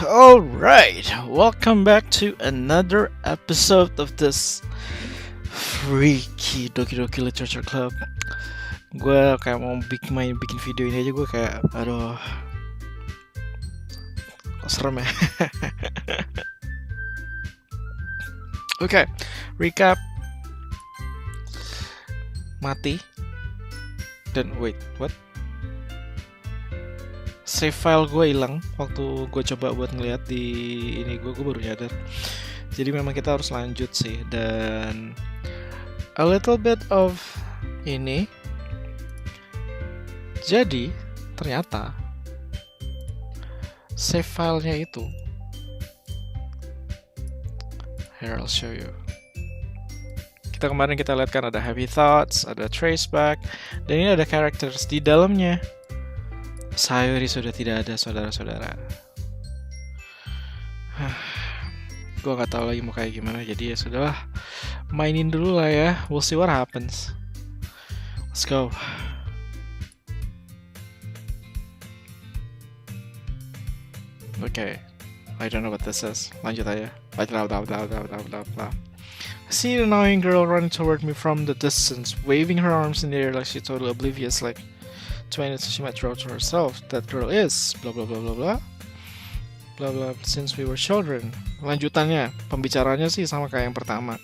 Alright, welcome back to another episode of this freaky Doki Literature Club. Gue kayak mau bikin video ini aja gue kayak aduh kok serem ya. Oke, recap. Mati. Dan wait, what? Save file gue hilang waktu gue coba buat ngeliat di ini gue baru nyadar. Jadi memang kita harus lanjut sih, dan a little bit of ini. Jadi ternyata save filenya itu, here I'll show you. Kemarin kita lihat kan ada happy thoughts, ada traceback, dan ini ada characters di dalamnya. Sayori sudah tidak ada, saudara-saudara. Gue gak tahu lagi mau kayak gimana, jadi ya sudahlah, mainin dulu lah ya. We'll see what happens. Let's go. Okay, I don't know what this is. Lanjut aja. I see an annoying girl running toward me from the distance, waving her arms in the air like she's totally oblivious, like 20 minutes she might throw to herself. That girl is blah blah blah blah blah blah blah since we were children. Lanjutannya, pembicaranya sih sama kayak yang pertama.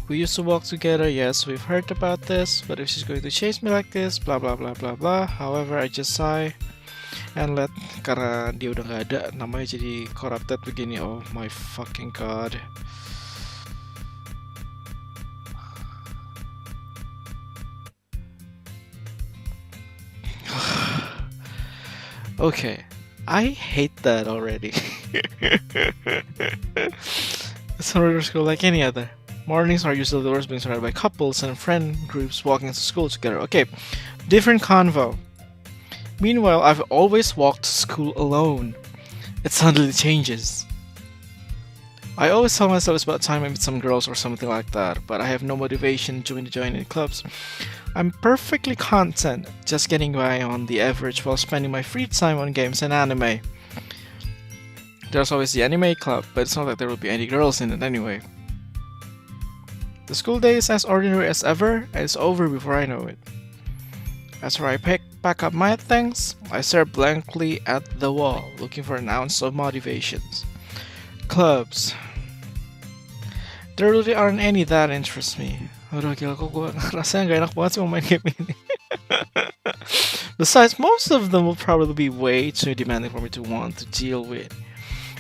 We used to walk together, yes, we've heard about this, but if she's going to chase me like this, blah blah blah blah blah. However, I just sigh and let, karena dia udah gak ada, namanya jadi corrupted begini. Oh my fucking god. Okay, I hate that already. Summer school like any other. Mornings are usually the worst, being surrounded by couples and friend groups walking to school together. Okay, different convo. Meanwhile, I've always walked to school alone. It suddenly changes. I always tell myself it's about time I meet some girls or something like that, but I have no motivation to join any clubs. I'm perfectly content just getting by on the average while spending my free time on games and anime. There's always the anime club, but it's not like there will be any girls in it anyway. The school day is as ordinary as ever, and it's over before I know it. After I pack up my things, I stare blankly at the wall, looking for an ounce of motivations. Clubs. There really aren't any that interest me. Aduh gila, kok gue rasanya gak enak banget sih mau main game ini. Besides, most of them will probably be way too demanding for me to want to deal with.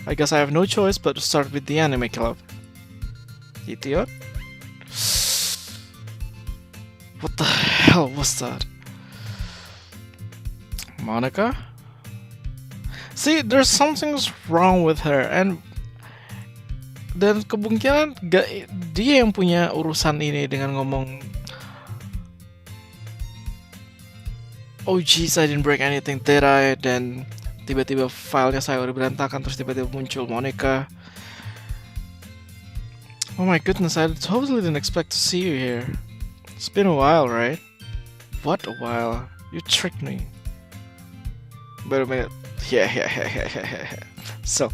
I guess I have no choice but to start with the anime club. Idiot. What the hell was that? Monica? See, there's something's wrong with her, and dan kemungkinan dia yang punya urusan ini dengan ngomong, oh jeez, I didn't break anything, did I? Dan tiba-tiba filenya saya udah berantakan, terus tiba-tiba muncul Monica. Oh my goodness, I totally didn't expect to see you here. It's been a while, right? What a while? You tricked me. Wait a minute. Yeah. So,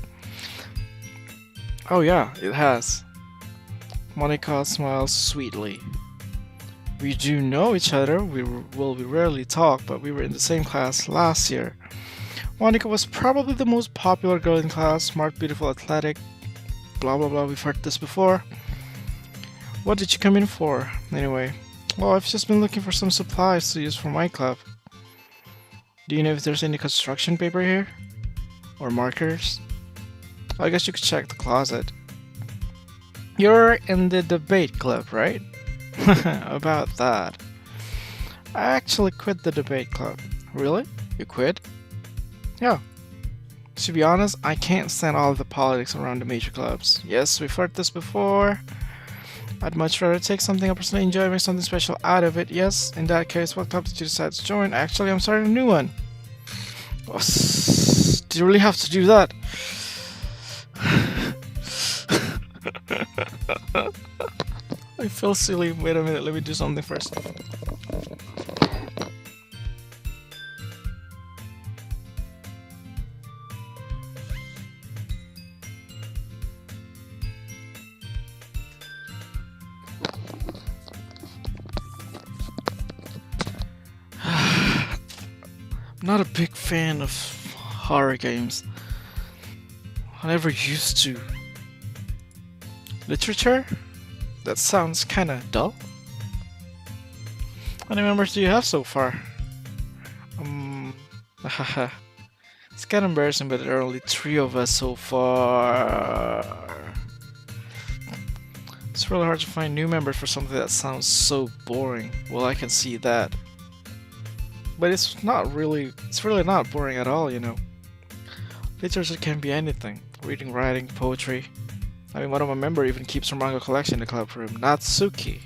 oh yeah, it has. Monica smiles sweetly. We do know each other. We rarely talk, but we were in the same class last year. Monica was probably the most popular girl in class, smart, beautiful, athletic, blah blah blah. We've heard this before. What did you come in for, anyway? Well, I've just been looking for some supplies to use for my club. Do you know if there's any construction paper here? Or markers? I guess you could check the closet. You're in the debate club, right? About that. I actually quit the debate club. Really? You quit? Yeah. To be honest, I can't stand all of the politics around the major clubs. Yes, we've heard this before. I'd much rather take something I personally enjoy and make something special out of it. Yes, in that case, what club did you decide to join? Actually, I'm starting a new one. Oh, do you really have to do that? I feel silly. Wait a minute, let me do something first. not a big fan of horror games. I never used to. Literature? That sounds kinda dull. How many members do you have so far? Haha. It's kinda embarrassing, but there are only 3 of us so far. It's really hard to find new members for something that sounds so boring. Well, I can see that. But it's really not boring at all, you know. Literature can be anything. Reading, writing, poetry. I mean, one of my members even keeps her manga collection in the club room. Natsuki.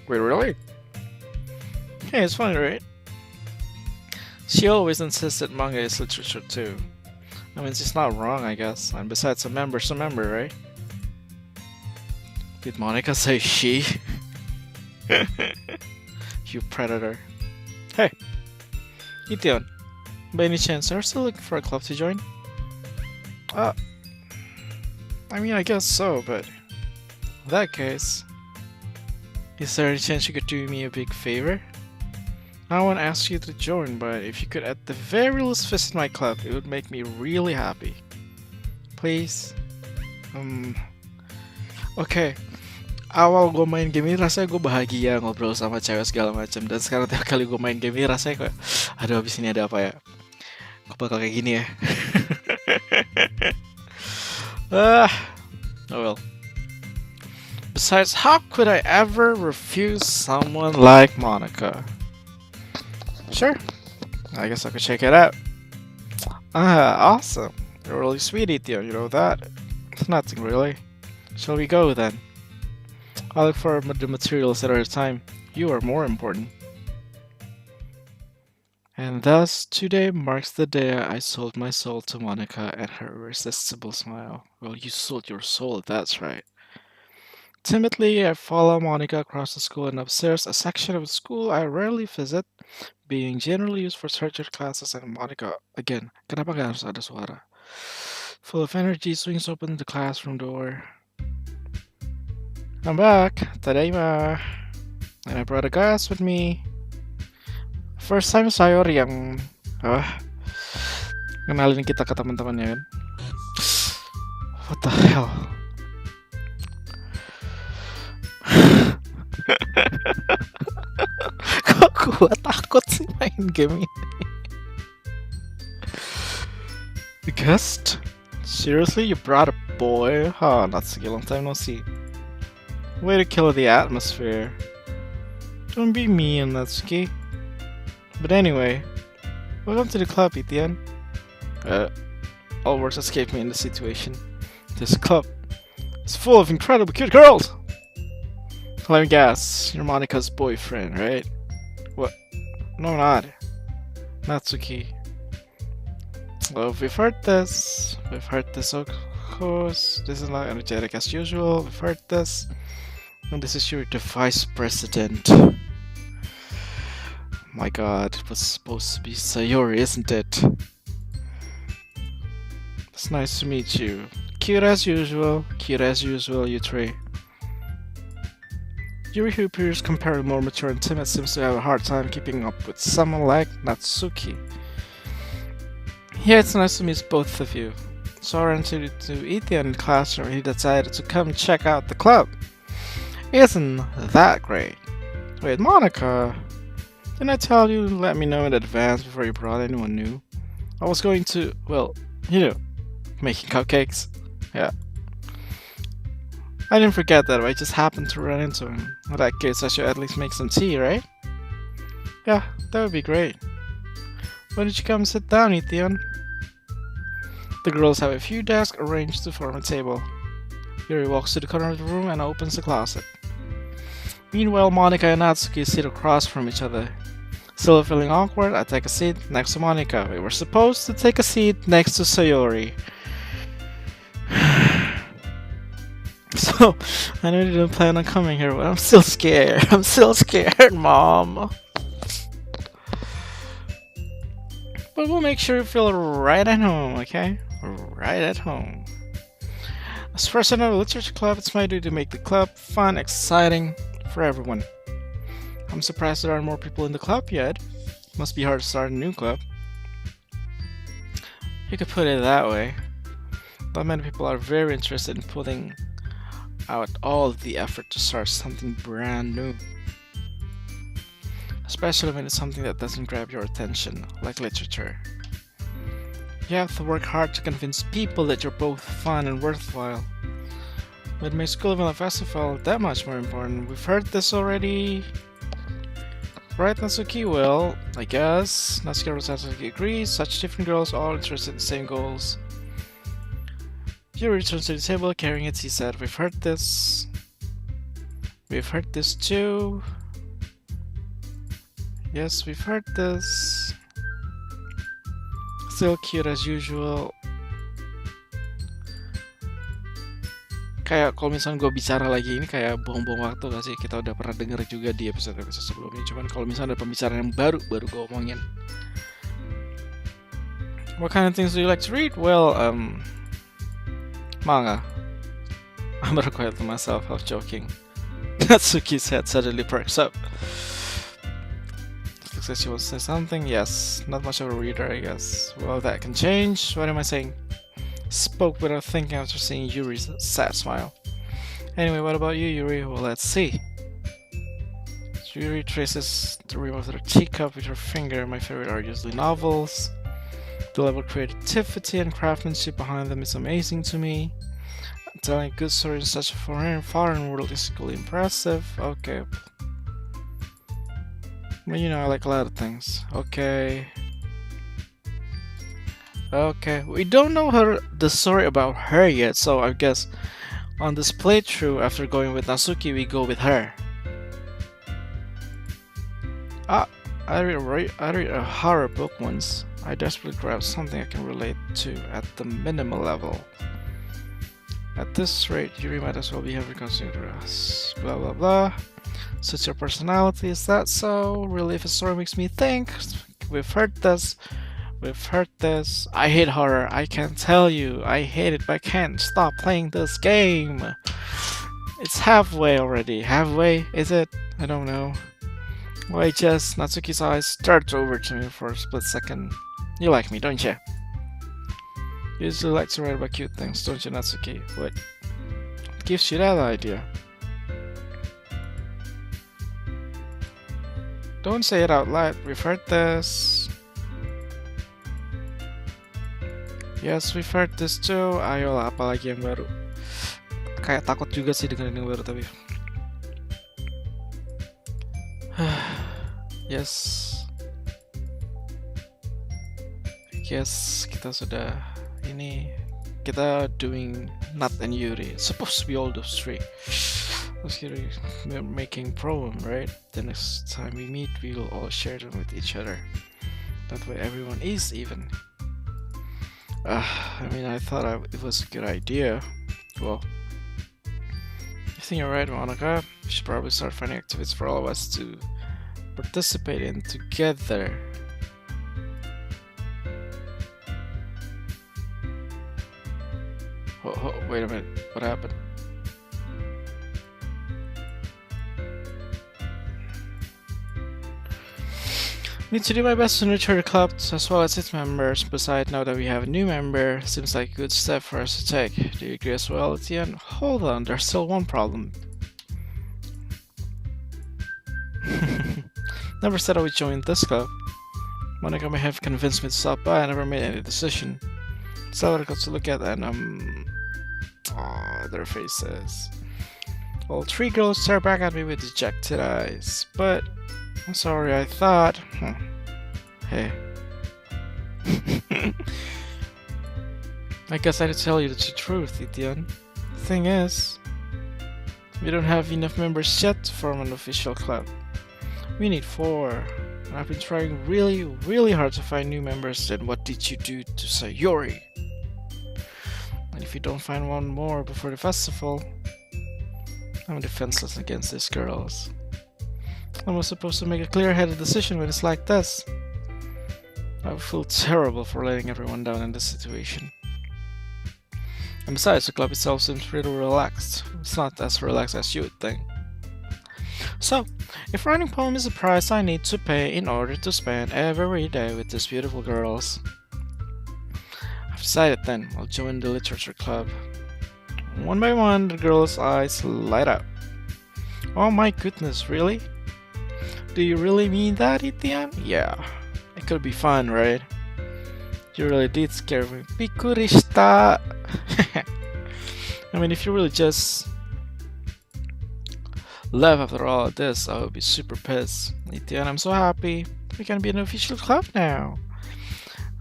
Wait, really? Hey, it's funny, right? She always insists that manga is literature too. I mean, she's not wrong, I guess. And besides, a member's a member, right? Did Monica say she? You predator. Hey! Itian, by any chance, are you still looking for a club to join? I mean, I guess so, but in that case, is there any chance you could do me a big favor? I won't ask you to join, but if you could at the very least visit my club, it would make me really happy. Please? Okay. Awal gue main game ini rasanya gue bahagia ngobrol sama cewek segala macam, dan sekarang tiap kali gue main game ini rasanya kayak aduh abis ini ada apa ya, gue bakal kayak gini ya. Oh well. Besides, how could I ever refuse someone like Monica? Sure, I guess I could check it out. Awesome. You're really sweet, Ethio, you know that? It's nothing really. Shall we go then? I'll look for the materials at our time. You are more important. And thus, today marks the day I sold my soul to Monica and her irresistible smile. Well, you sold your soul, that's right. Timidly, I follow Monica across the school and upstairs, a section of the school I rarely visit, being generally used for surgery classes, and Monica, again, kenapa gak harus ada suara? Full of energy, swings open the classroom door. I'm back, tadaima, and I brought a guest with me. First time Sayori yang kenalin kita ke teman-temannya kan. What the hell? Kok gua takut sih main game ini? The guest? Seriously, you brought a boy? Oh, Natsuki, long time no see. Way to kill the atmosphere. Don't be mean, Natsuki. But anyway, welcome to the club, Etienne. All words escape me in this situation. This club is full of incredibly cute girls! Let me guess, you're Monica's boyfriend, right? What? No, not. Natsuki. Well, we've heard this. Of course. This is not energetic as usual. We've heard this. And this is your vice president. My god, it was supposed to be Sayori, isn't it? It's nice to meet you. Cute as usual, you three. Yuri, who appears comparatively more mature and timid, seems to have a hard time keeping up with someone like Natsuki. Yeah, it's nice to meet both of you. So I ran to Ethan in the classroom and he decided to come check out the club. Isn't that great? Wait, Monica, didn't I tell you to let me know in advance before you brought anyone new? I was going to, well, you know, making cupcakes. Yeah. I didn't forget that, I just happened to run into him. In that case, I should at least make some tea, right? Yeah, that would be great. Why don't you come sit down, Ethan? The girls have a few desks arranged to form a table. Yuri walks to the corner of the room and opens the closet. Meanwhile, Monica and Natsuki sit across from each other. Still feeling awkward, I take a seat next to Monica. We were supposed to take a seat next to Sayori. So, I know you didn't plan on coming here, but I'm still scared. I'm still scared, Mom. But we'll make sure you feel right at home, okay? Right at home. As president of the Literature Club, it's my duty to make the club fun, exciting for everyone. I'm surprised there aren't more people in the club yet. Must be hard to start a new club. You could put it that way. But many people are very interested in putting out all the effort to start something brand new. Especially when it's something that doesn't grab your attention, like literature. You have to work hard to convince people that you're both fun and worthwhile. But it makes School of a Festival that much more important. We've heard this already. Right, Natsuki? Well, I guess. Natsuki Natsuki agrees. Such different girls, all interested in the same goals. Yuri returns to the table carrying it. He said, we've heard this. We've heard this too. Yes, we've heard this. Still cute as usual. Kayak kalau misalnya gue bicara lagi ini kayak buang-buang waktu gak sih? Kita udah pernah denger juga di episode-episode sebelumnya. Cuman kalau misalnya ada pembicaraan yang baru gue omongin. What kind of things do you like to read? Well, manga. I'm better quiet to myself, I was joking. Natsuki's head suddenly perks up. Looks like she wants to say something. Yes, not much of a reader, I guess. Well, that can change. What am I saying? Spoke without thinking after seeing Yuri's sad smile. Anyway, what about you, Yuri? Well, let's see. Yuri traces the rim of her teacup with her finger. My favorite are usually novels. The level of creativity and craftsmanship behind them is amazing to me. Telling a good story in such a foreign world is equally impressive. Okay. Well, you know, I like a lot of things. Okay. Okay. We don't know the story about her yet, so I guess on this playthrough, after going with Natsuki, we go with her. I read a horror book once. I desperately grabbed something I can relate to at the minimal level. At this rate, Yuri might as well be having considered us. Blah blah blah. Suits your personality, is that so? Really, if a story makes me think. We've heard this. We've heard this. I hate horror. I can tell you. I hate it, but I can't stop playing this game. It's halfway already. Halfway? Is it? I don't know. Why just Natsuki's eyes darted over to me for a split second. You like me, don't you? You usually like to write about cute things, don't you, Natsuki? What gives you that idea? Don't say it out loud. We've heard this. Yes, we've heard this too. Ayolah, apalagi yang baru. Kayak takut juga sih dengan yang baru tapi. Yes. Yes, kita sudah kita doing Nat and Yuri. It's supposed to be all those three. We're making proem, right? The next time we meet, we will all share them with each other. That way everyone is even. I mean, I thought it was a good idea. Well, I think you're right, Monica. We should probably start finding activities for all of us to participate in together. Oh, wait a minute. What happened? Need to do my best to nurture the club as well as its members. Besides, now that we have a new member, seems like a good step for us to take. Do you agree as well, Etienne? Hold on, there's still one problem. Never said I would join this club. Monica may have convinced me to stop by. I never made any decision. So what I got to look at and their faces. All three girls stare back at me with dejected eyes. But I'm sorry, I thought. Hey. I guess I had to tell you the truth, Etienne. The thing is, we don't have enough members yet to form an official club. We need 4. And I've been trying really, really hard to find new members. Then what did you do to Sayori? And if you don't find one more before the festival, I'm defenseless against these girls. I was supposed to make a clear-headed decision when it's like this. I feel terrible for letting everyone down in this situation. And besides, the club itself seems pretty relaxed. It's not as relaxed as you would think. So, if writing poem is a price I need to pay in order to spend every day with these beautiful girls, I've decided then I'll join the literature club. One by one, the girls' eyes light up. Oh my goodness, really? Do you really mean that, Etienne? Yeah, it could be fun, right? You really did scare me. Pikurista! I mean, if you really just left after all of this, I would be super pissed. Etienne, I'm so happy. We can be an official club now.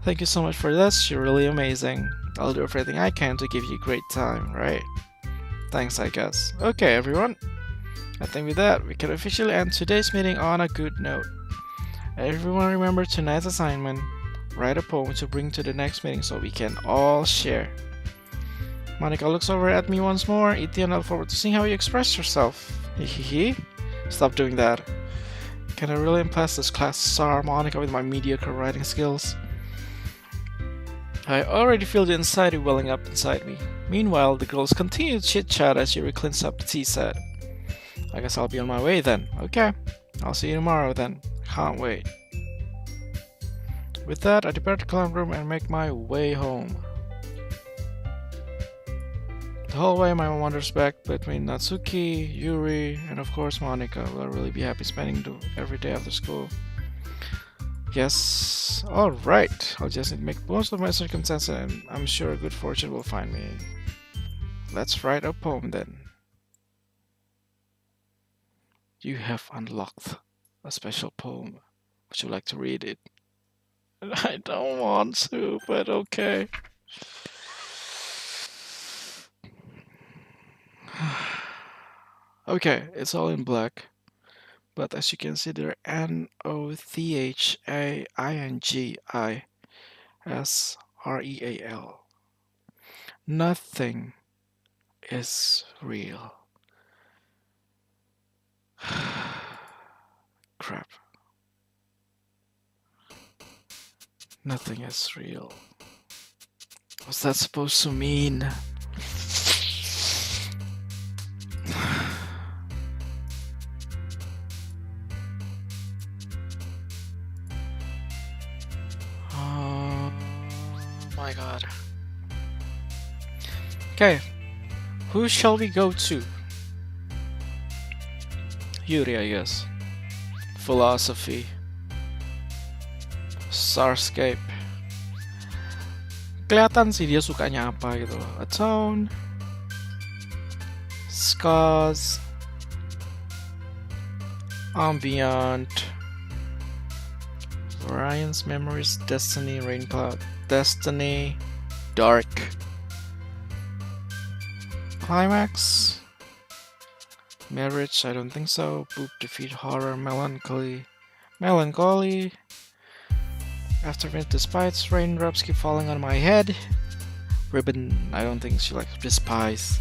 Thank you so much for this. You're really amazing. I'll do everything I can to give you a great time, right? Thanks, I guess. Okay, everyone. I think with that, we can officially end today's meeting on a good note. Everyone remember tonight's assignment. Write a poem to bring to the next meeting so we can all share. Monica looks over at me once more. Etienne, I look forward to seeing how you express yourself. Hehehe. Stop doing that. Can I really impress this class star Monica with my mediocre writing skills? I already feel the anxiety welling up inside me. Meanwhile, the girls continue to chit-chat as Yuri cleans up the tea set. I guess I'll be on my way then. Okay, I'll see you tomorrow then. Can't wait. With that, I depart the clown room and make my way home. The whole way, my mom wanders back between Natsuki, Yuri, and of course Monica. Will really be happy spending every day after school. Yes, alright. I'll just need to make most of my circumstances and I'm sure good fortune will find me. Let's write a poem then. You have unlocked a special poem. Would you like to read it? I don't want to, but okay. Okay, it's all in black. But as you can see there, NOTHAINGISREAL. Nothing is real. Crap. Nothing is real. What's that supposed to mean? Oh my god. Okay, who shall we go to? Yuri, I guess. Philosophy. Starscape. Kelihatan sih dia sukanya apa gitu loh. Atone. Scars. Ambient. Ryan's Memories. Destiny. Raincloud. Destiny. Dark. Climax. Marriage, I don't think so. Poop, Defeat, Horror, Melancholy. Melancholy. After Midnight Despite, Raindrops Keep Falling on My Head. Ribbon, I don't think she likes Despise.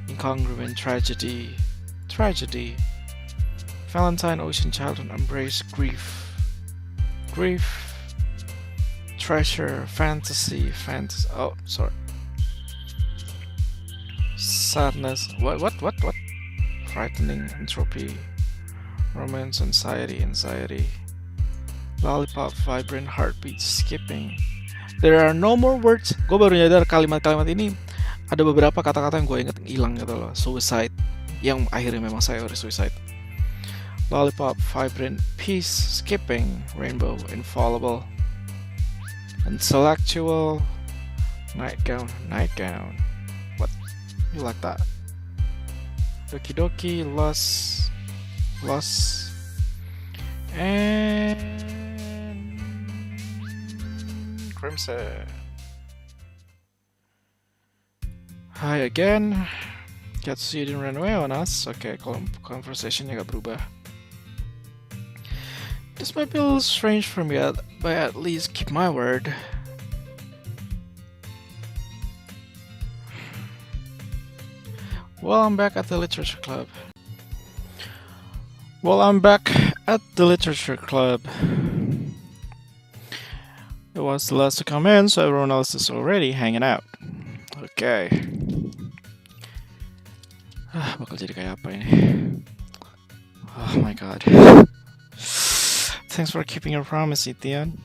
Incongruent, Tragedy. Tragedy. Valentine, Ocean, Childhood, Embrace, Grief. Grief. Treasure, Fantasy, oh, sorry. Sadness, what? Frightening, Entropy. Romance, Anxiety. Lollipop, Vibrant, Heartbeat, Skipping. There are no more words. Gue baru nyadar kalimat-kalimat ini ada beberapa kata-kata yang gue inget hilang gitu loh. Suicide, yang akhirnya memang Sayori Suicide. Lollipop, Vibrant, Peace, Skipping, Rainbow, Infallible, Intellectual, Nightgown. What? You like that? Doki, Lost, and Crimson. Hi again. Got to see you didn't run away on us. Okay, conversationnya gak berubah. This might be a little strange for me, but at least keep my word. Well, I'm back at the literature club. It was the last to come in, so everyone else is already hanging out. Okay. Bakal jadi kayak apa ini? Oh my god. Thanks for keeping your promise, Etienne.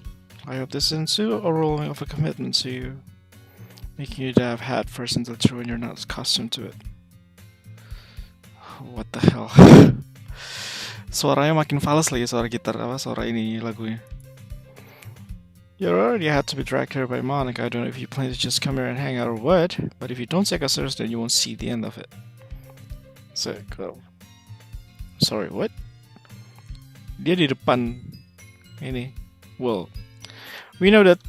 I hope this isn't too overwhelming of a commitment to you, making you dive head first into the truth when you're not accustomed to it. What the hell? Suaranya makin fals lagi, suara gitar apa suara ini lagunya. You already had to be dragged here by Monica. I don't know if you plan to just come here and hang out or what, but if you don't take us seriously, then you won't see the end of it. So, sorry, what? Dia di depan ini. Well, we know that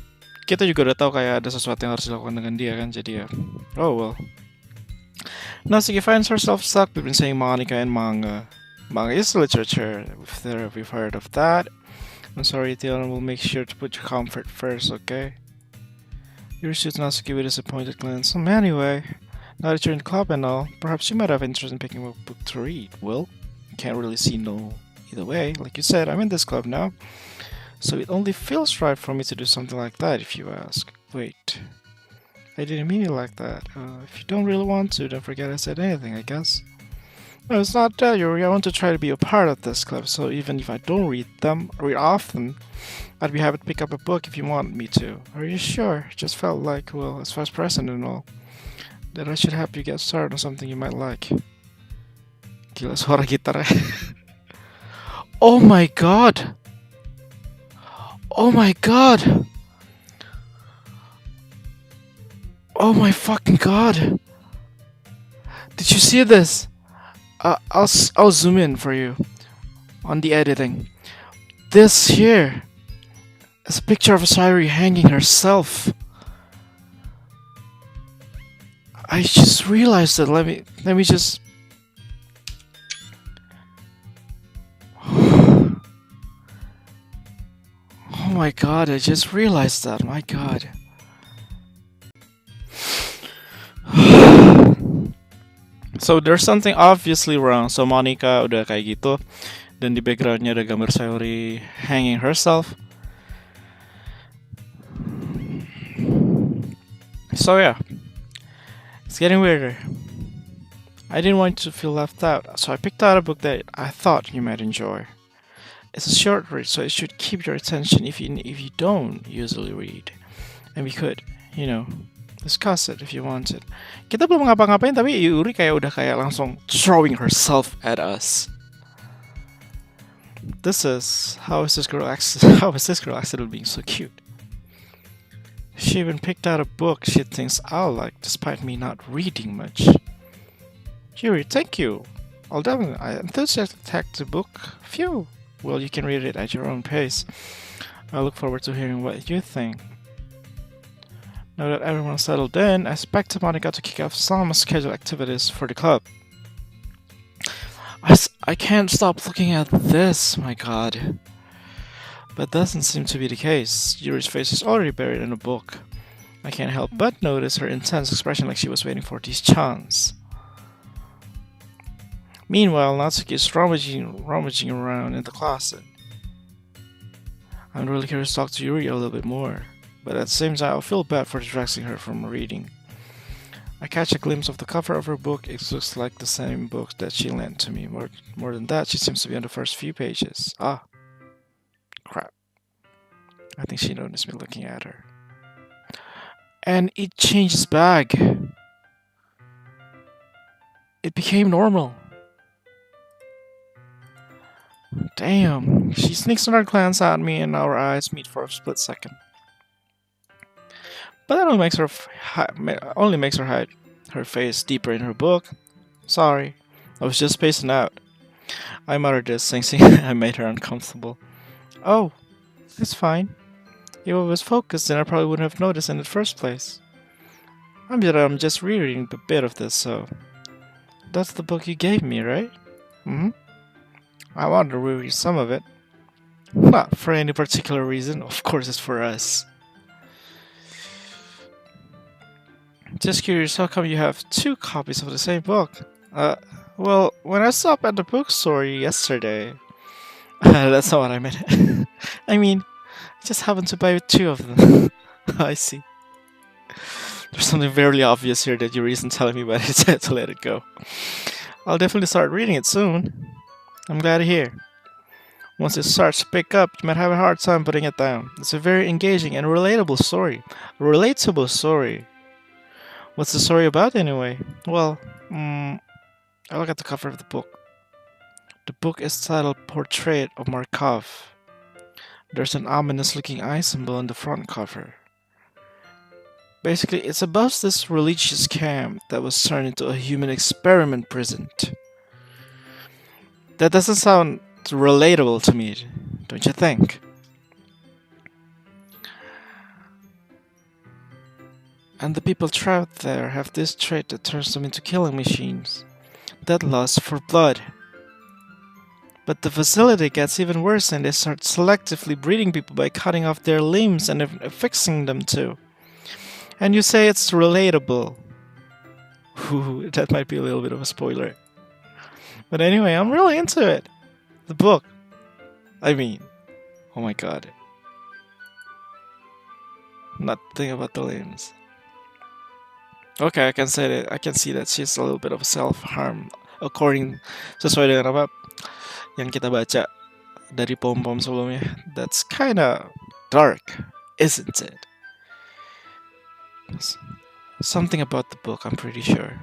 kita juga udah tahu kayak ada sesuatu yang harus dilakukan dengan dia kan, jadi ya. Oh well. Natsuki finds herself stuck between saying Monica and manga. Manga is literature. We've heard of that. I'm sorry, Tion, we'll make sure to put your comfort first, okay? Yuri shoots Natsuki with a disappointed glance. Anyway, now that you're in the club and all, perhaps you might have interest in picking up a book to read. Well, you can't really see no either way. Like you said, I'm in this club now, so it only feels right for me to do something like that if you ask. Wait, I didn't mean it like that. If you don't really want to, then forget I said anything, I guess. No, it's not that, Yuri. I want to try to be a part of this club, so even if I don't read often, I'd be happy to pick up a book if you want me to. Are you sure? It just felt like, well, as vice president and all, that I should help you get started on something you might like. Gila suara gitar. Oh my god! Oh my god! Oh my fucking god! Did you see this? I'll zoom in for you on the editing. This here is a picture of Sayori hanging herself. I just realized that. Let me just. Oh my god! I just realized that. My god. So there's something obviously wrong. So Monica udah kayak gitu, dan di backgroundnya ada gambar Sayori hanging herself. So yeah, it's getting weirder. I didn't want you to feel left out, so I picked out a book that I thought you might enjoy. It's a short read, so it should keep your attention if you don't usually read, and we could, discuss it if you wanted. Kita belum ngapa-ngapain tapi Yuri kayak udah kayak langsung throwing herself at us. How is this girl accidentally being so cute? She even picked out a book she thinks I'll like despite me not reading much. Yuri, thank you. I'll definitely enthusiastically take the book. Phew. Well, you can read it at your own pace. I look forward to hearing what you think. Now that everyone's settled in, I expect Monica to kick off some scheduled activities for the club. I can't stop looking at this, my god. But doesn't seem to be the case. Yuri's face is already buried in a book. I can't help but notice her intense expression like she was waiting for this chance. Meanwhile, Natsuki is rummaging around in the closet. I'm really curious to talk to Yuri a little bit more. But at the same time, I feel bad for distracting her from reading. I catch a glimpse of the cover of her book. It looks like the same book that she lent to me. More than that, she seems to be on the first few pages. Ah. Crap. I think she noticed me looking at her. And it changes back. It became normal. Damn. She sneaks another glance at me and our eyes meet for a split second. But that only makes her hide her face deeper in her book. Sorry, I was just spacing out. I muttered this, thinking I made her uncomfortable. Oh, it's fine. If I was focused, then I probably wouldn't have noticed in the first place. I'm just rereading a bit of this, so... That's the book you gave me, right? I wanted to reread some of it. Not for any particular reason, of course it's for us. Just curious, how come you have 2 copies of the same book? Well, when I stopped at the bookstore yesterday... That's not what I meant. I mean, I just happened to buy 2 of them. I see. There's something very obvious here that Yuri isn't telling me, but I decided to let it go. I'll definitely start reading it soon. I'm glad to hear. Once it starts to pick up, you might have a hard time putting it down. It's a very engaging and relatable story. A relatable story. What's the story about anyway? Well, I look at the cover of the book. The book is titled Portrait of Markov. There's an ominous looking eye symbol on the front cover. Basically, it's about this religious camp that was turned into a human experiment prison. That doesn't sound relatable to me, don't you think? And the people trapped there have this trait that turns them into killing machines. That lust for blood. But the facility gets even worse and they start selectively breeding people by cutting off their limbs and affixing them to. And you say it's relatable. Ooh, that might be a little bit of a spoiler. But anyway, I'm really into it. The book. I mean, oh my god. Nothing about the limbs. Okay, I can say that. I can see that she's a little bit of self-harm, according sesuai dengan apa yang kita baca dari pom-pom sebelumnya. That's kinda dark, isn't it? Something about the book, I'm pretty sure.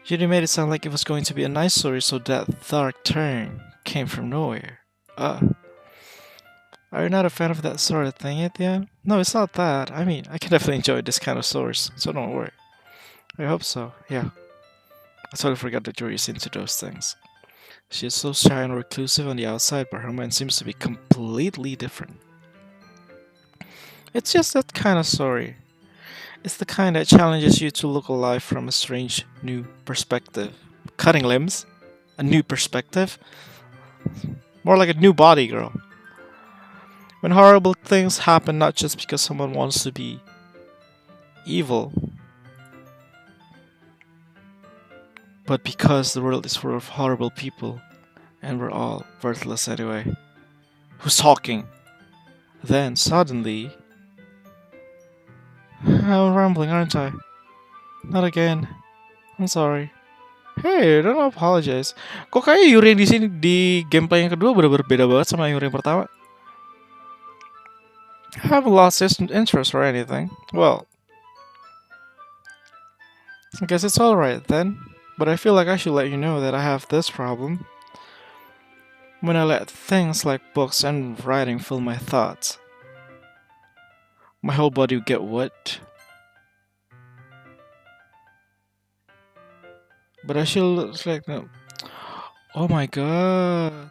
You made it sound like it was going to be a nice story, so that dark turn came from nowhere. Are you not a fan of that sort of thing yet, yeah? No, it's not that. I mean, I can definitely enjoy this kind of stories, so don't worry. I hope so, yeah. I totally forgot that Yuri is into those things. She is so shy and reclusive on the outside, but her mind seems to be completely different. It's just that kind of story. It's the kind that challenges you to look at life from a strange, new perspective. Cutting limbs? A new perspective? More like a new body, girl. When horrible things happen not just because someone wants to be evil, but because the world is full of horrible people and we're all worthless anyway. Who's talking? Then suddenly... I'm rambling, aren't I? Not again. I'm sorry. Hey, don't apologize. Kok kayak Yuri di sini di gameplay yang kedua bener-bener beda banget sama Yuri yang pertama? I haven't lost interest or anything. Well, I guess it's alright then. But I feel like I should let you know that I have this problem. When I let things like books and writing fill my thoughts, my whole body would get wet. But I should look like no. Oh my god.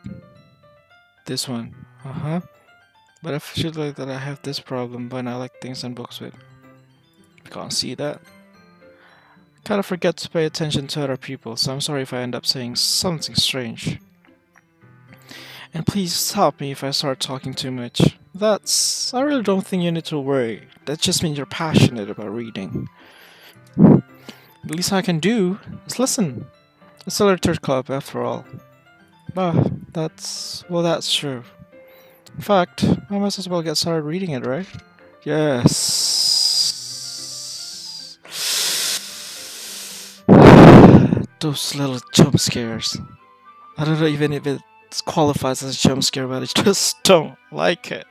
This one. But I feel like that I have this problem when I like things and books with. You can't see that. I kind of forget to pay attention to other people, so I'm sorry if I end up saying something strange. And please stop me if I start talking too much. I really don't think you need to worry. That just means you're passionate about reading. The least I can do is listen. It's a literature club after all. That's true. In fact, I must as well get started reading it, right? Yes. Those little jump scares. I don't know even if it qualifies as a jump scare, but I just don't like it.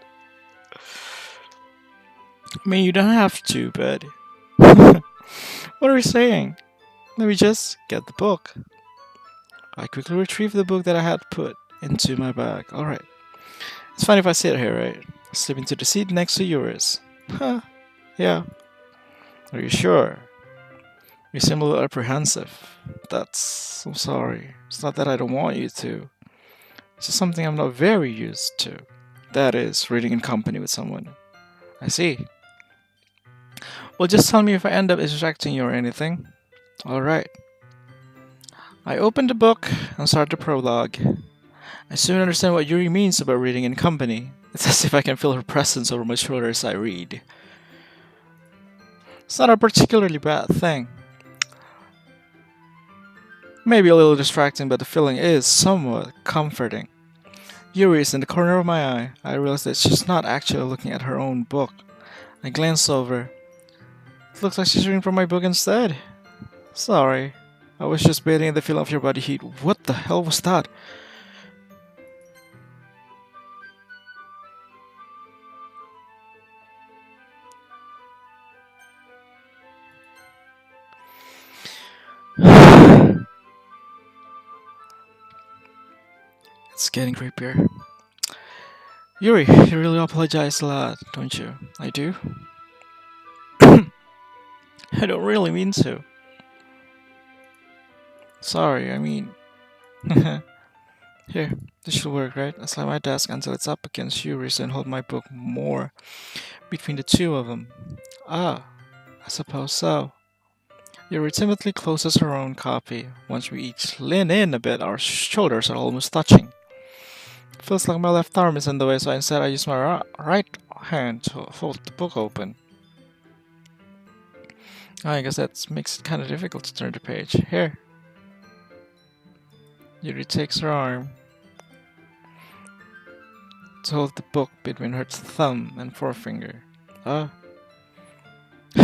I mean, you don't have to, but... What are you saying? Let me just get the book. I quickly retrieved the book that I had put into my bag. Alright. It's fine if I sit here, right? Slip into the seat next to yours. Huh. Yeah. Are you sure? You seem a little apprehensive. I'm sorry. It's not that I don't want you to. It's just something I'm not very used to. That is, reading in company with someone. I see. Well, just tell me if I end up distracting you or anything. Alright. I opened the book and start the prologue. I soon understand what Yuri means about reading in company. It's as if I can feel her presence over my shoulder as I read. It's not a particularly bad thing. Maybe a little distracting, but the feeling is somewhat comforting. Yuri is in the corner of my eye. I realize that she's not actually looking at her own book. I glance over. It looks like she's reading from my book instead. Sorry. I was just bathing in the feeling of your body heat. What the hell was that? It's getting creepier. Yuri, you really apologize a lot, don't you? I do? I don't really mean to. Sorry, I mean... Here, this should work, right? I slide my desk until it's up against Yuri's and hold my book more between the two of them. Ah, I suppose so. Yuri timidly closes her own copy. Once we each lean in a bit, our shoulders are almost touching. Feels like my left arm is in the way, so instead I use my right hand to hold the book open. I guess that makes it kind of difficult to turn the page. Here. Yuri takes her arm to hold the book between her thumb and forefinger. I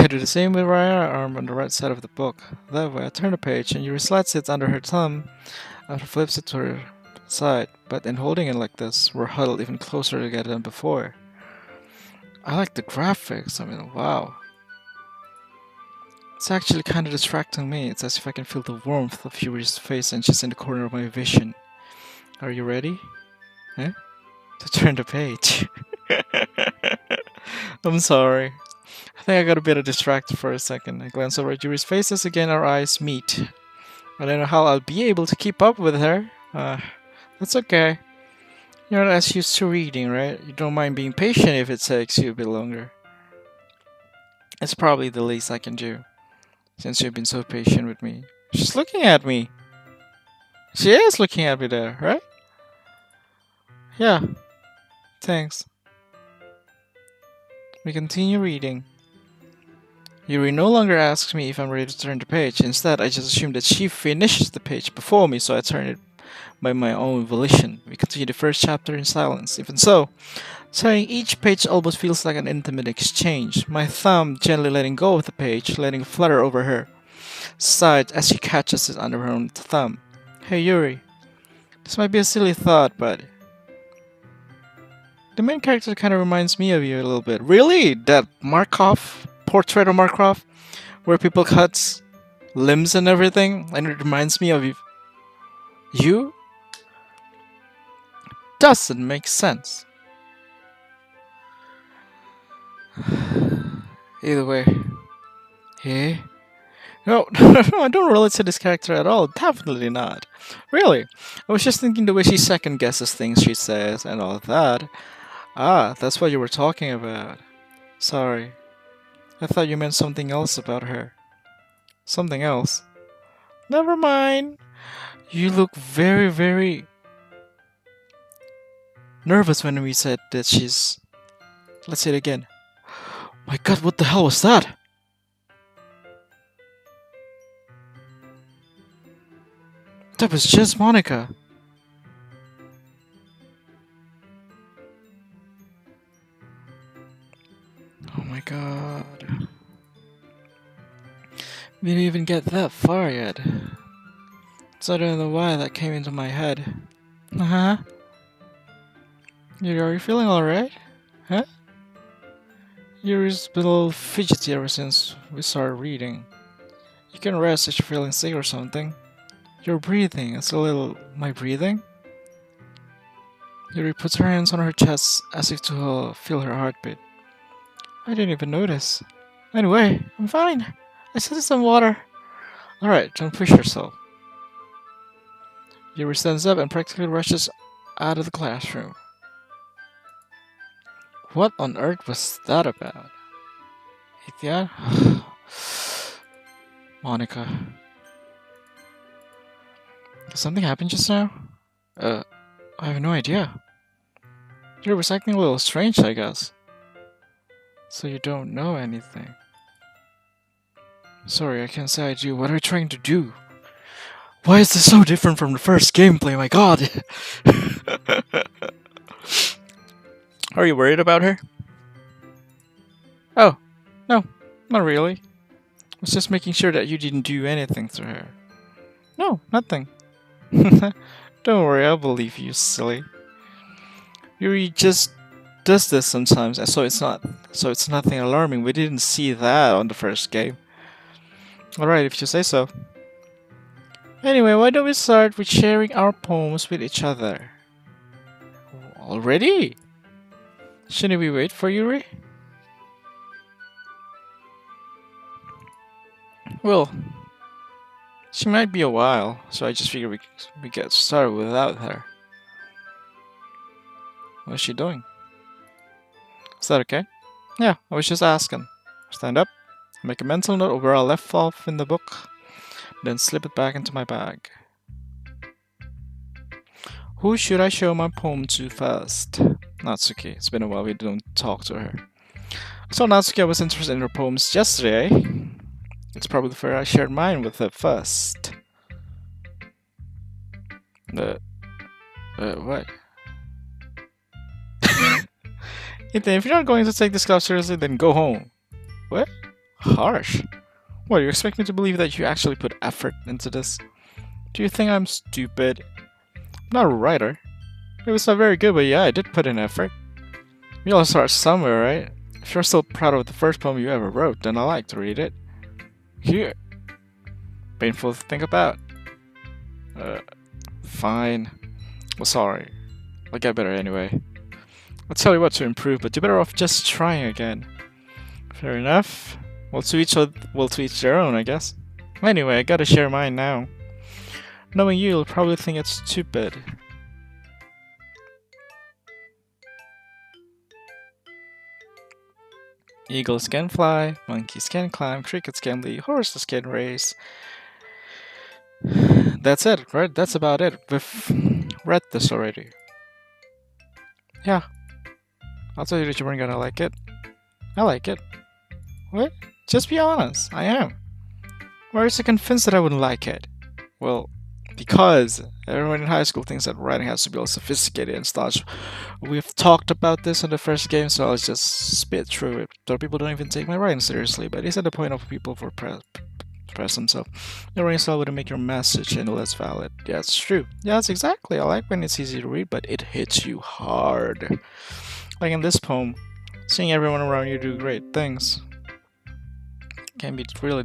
do the same with my arm on the right side of the book. That way I turn the page and Yuri slides it under her thumb and flips it to her side. But in holding it like this, we're huddled even closer together than before. I like the graphics. I mean, wow. It's actually kind of distracting me. It's as if I can feel the warmth of Yuri's face and she's in the corner of my vision. Are you ready? Eh? To turn the page. I'm sorry. I think I got a bit distracted for a second. I glance over at Yuri's face as again our eyes meet. I don't know how I'll be able to keep up with her. That's okay. You're not as used to reading, right? You don't mind being patient if it takes you a bit longer. It's probably the least I can do, since you've been so patient with me. She's looking at me. She is looking at me there, right? Yeah. Thanks. We continue reading. Yuri no longer asks me if I'm ready to turn the page. Instead, I just assume that she finishes the page before me, so I turn it by my own volition. We continue the first chapter in silence. Even so, turning each page almost feels like an intimate exchange. My thumb gently letting go of the page, letting it flutter over her side as she catches it under her own thumb. Hey Yuri, this might be a silly thought, but the main character kind of reminds me of you a little bit. Really? That Markov? Portrait of Markov? Where people cut limbs and everything? And it reminds me of you? You? Doesn't make sense. Either way. Hey? No, I don't relate to this character at all. Definitely not. Really. I was just thinking the way she second guesses things she says and all that. Ah, that's what you were talking about. Sorry. I thought you meant something else about her. Something else? Never mind. You look very, very nervous when we said that she's... Let's say it again. My god, what the hell was that? That was just Monica. Oh my god. We didn't even get that far yet. So I don't know why that came into my head. Uh-huh. Are you feeling alright? Huh? Yuri's been a little fidgety ever since we started reading. You can rest if you're feeling sick or something. Your breathing is a little... My breathing? Yuri puts her hands on her chest as if to feel her heartbeat. I didn't even notice. Anyway, I'm fine. I just need some water. Alright, don't push yourself. Yuri stands up and practically rushes out of the classroom. What on earth was that about? Ithya? Monica. Did something happen just now? I have no idea. Yuri was acting a little strange, I guess. So you don't know anything. Sorry, I can't say I do. What are you trying to do? Why is this so different from the first gameplay? My god! Are you worried about her? Oh, no, not really. I was just making sure that you didn't do anything to her. No, nothing. Don't worry, I'll believe you, silly. Yuri just does this sometimes, so it's nothing alarming. We didn't see that on the first game. Alright, if you say so. Anyway, why don't we start with sharing our poems with each other? Already? Shouldn't we wait for Yuri? Well, she might be a while, so I just figured we get started without her. What's she doing? Is that okay? Yeah, I was just asking. Stand up, make a mental note of where I left off in the book, then slip it back into my bag. Who should I show my poem to first? Natsuki. It's been a while we didn't talk to her. I told Natsuki I was interested in her poems yesterday. It's probably fair I shared mine with her first. What? Ethan, if you're not going to take this class seriously, then go home. What? Harsh. What, you expect me to believe that you actually put effort into this? Do you think I'm stupid? I'm not a writer. It was not very good, but yeah, I did put in effort. We all start somewhere, right? If you're still proud of the first poem you ever wrote, then I like to read it. Here. Painful to think about. Fine. Well, sorry. I'll get better anyway. I'll tell you what to improve, but you're better off just trying again. Fair enough. Well, to each their own, I guess. Anyway, I gotta share mine now. Knowing you'll probably think it's stupid. Eagles can fly, monkeys can climb, crickets can leap, horses can race. That's it, right? That's about it. We've read this already. Yeah. I'll tell you that you weren't gonna like it. I like it. What? Just be honest. I am. Why are you so convinced that I wouldn't like it? Well, because everyone in high school thinks that writing has to be all sophisticated and such. We've talked about this in the first game, so I'll just spit through it. So people don't even take my writing seriously, but isn't the point of people for present, so your writing style wouldn't make your message any less valid. Yeah, it's true. Yeah, that's exactly. I like when it's easy to read, but it hits you hard. Like in this poem, seeing everyone around you do great things can be really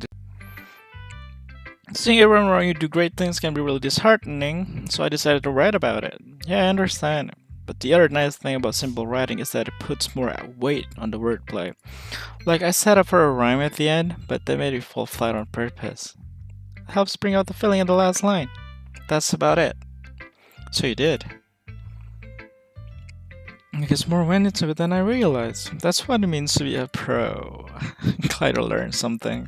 disheartening, so I decided to write about it. Yeah, I understand. But the other nice thing about simple writing is that it puts more weight on the wordplay. Like I set up for a rhyme at the end, but they made it fall flat on purpose. It helps bring out the feeling in the last line. That's about it. So you did. Because more went into it than I realized. That's what it means to be a pro. Glad to learn something.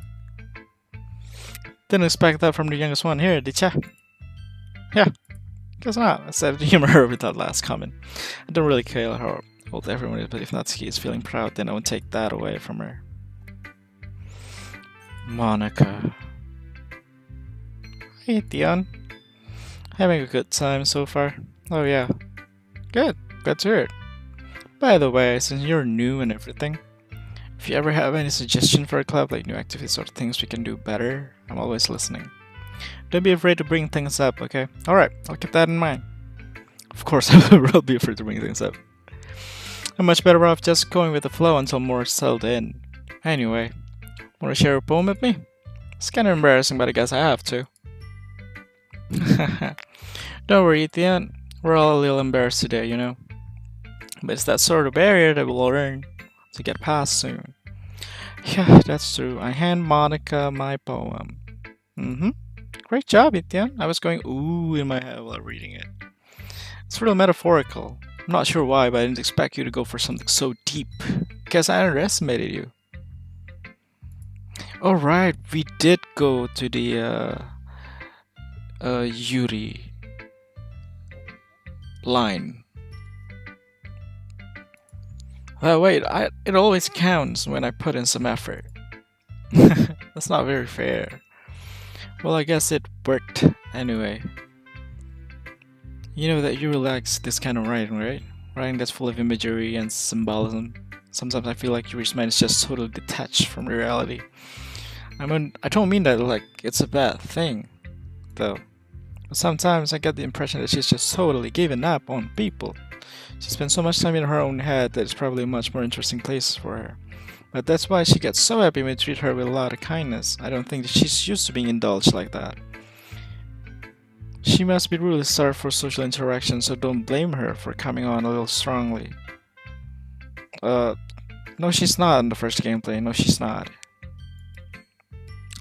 Didn't expect that from the youngest one here, did ya? Yeah, guess not. I said humor with that last comment. I don't really care how old everyone is, but if Natsuki is feeling proud, then I won't take that away from her. Monica. Hey, Dion. Having a good time so far? Oh yeah. Good. Glad to hear it. By the way, since you're new and everything, if you ever have any suggestion for a club, like new activities or things we can do better, I'm always listening. Don't be afraid to bring things up, okay? Alright, I'll keep that in mind. Of course, I will be afraid to bring things up. I'm much better off just going with the flow until more settled in. Anyway, wanna share a poem with me? It's kinda embarrassing, but I guess I have to. Don't worry, Ethan. We're all a little embarrassed today, you know? But it's that sort of barrier that we'll learn to get past soon. Yeah, that's true. I hand Monica my poem. Great job, Etienne. I was going ooh in my head while reading it. It's real metaphorical. I'm not sure why, but I didn't expect you to go for something so deep. Guess I underestimated you. Alright, we did go to the Yuri line. Wait, it always counts when I put in some effort. That's not very fair. Well, I guess it worked anyway. You know that you relax this kind of writing, right? Writing that's full of imagery and symbolism. Sometimes I feel like your mind is just totally detached from reality. I mean, I don't mean that like it's a bad thing, though. But sometimes I get the impression that she's just totally given up on people. She spends so much time in her own head that it's probably a much more interesting place for her. But that's why she gets so happy when we treat her with a lot of kindness. I don't think that she's used to being indulged like that. She must be really starved for social interaction, so don't blame her for coming on a little strongly. No, she's not in the first gameplay. No, she's not.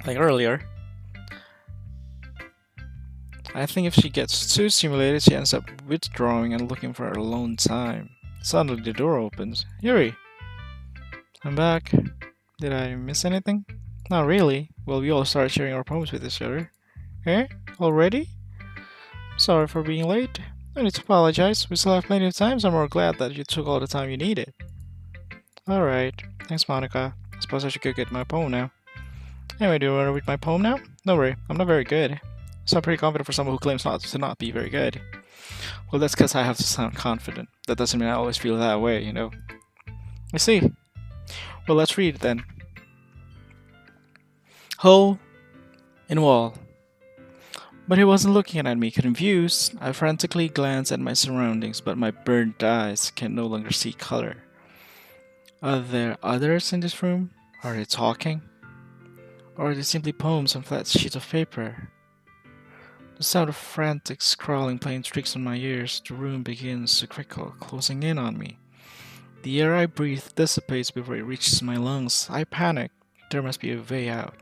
Like earlier. I think if she gets too stimulated, she ends up withdrawing and looking for her alone time. Suddenly the door opens. Yuri! I'm back. Did I miss anything? Not really. Well, we all started sharing our poems with each other. Eh? Already? Sorry for being late. No need to apologize. We still have plenty of time, so I'm more glad that you took all the time you needed. Alright. Thanks, Monica. I suppose I should go get my poem now. Anyway, do you want to read my poem now? Don't worry, I'm not very good. So I'm pretty confident for someone who claims not to be very good. Well, that's because I have to sound confident. That doesn't mean I always feel that way, you know. I see. Well, let's read it then. Hole in wall. But he wasn't looking at me, confused. I frantically glanced at my surroundings, but my burnt eyes can no longer see color. Are there others in this room? Are they talking? Or are they simply poems on flat sheets of paper? The sound of frantic scrawling playing tricks on my ears. The room begins to crickle, closing in on me. The air I breathe dissipates before it reaches my lungs. I panic. There must be a way out.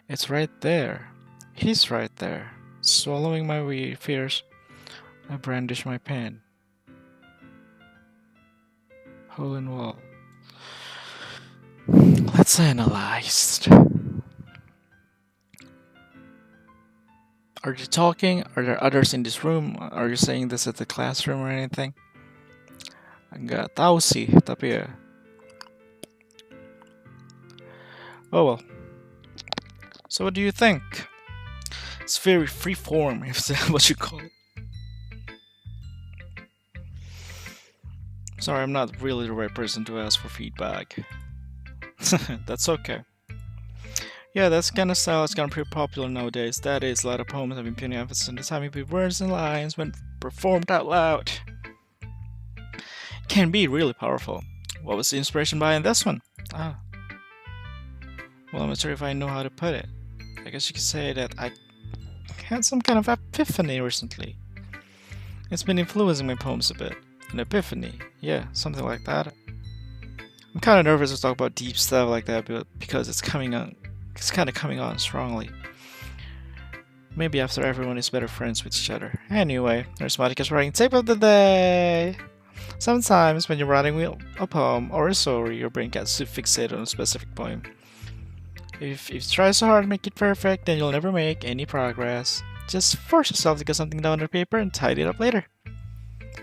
It's right there. He's right there. Swallowing my fears, I brandish my pen. Hole in wall. Let's analyze. Are you talking? Are there others in this room? Are you saying this at the classroom or anything? Nggak tahu sih, tapi ya. Oh well. So what do you think? It's very freeform, if that's what you call it. Sorry, I'm not really the right person to ask for feedback. That's okay. Yeah, that's kind of style is kind of pretty popular nowadays. That is, a lot of poems have been putting emphasis on the timing between words and lines when performed out loud. Can be really powerful. What was the inspiration behind this one? Well, I'm not sure if I know how to put it. I guess you could say that I had some kind of epiphany recently. It's been influencing my poems a bit. An epiphany, yeah, something like that. I'm kind of nervous to talk about deep stuff like that because it's kind of coming on strongly. Maybe after everyone is better friends with each other. Anyway, there's Monica's writing tip of the day. Sometimes when you're writing a poem or a story, your brain gets too fixated on a specific poem. If you try so hard to make it perfect, then you'll never make any progress. Just force yourself to get something down on paper and tidy it up later.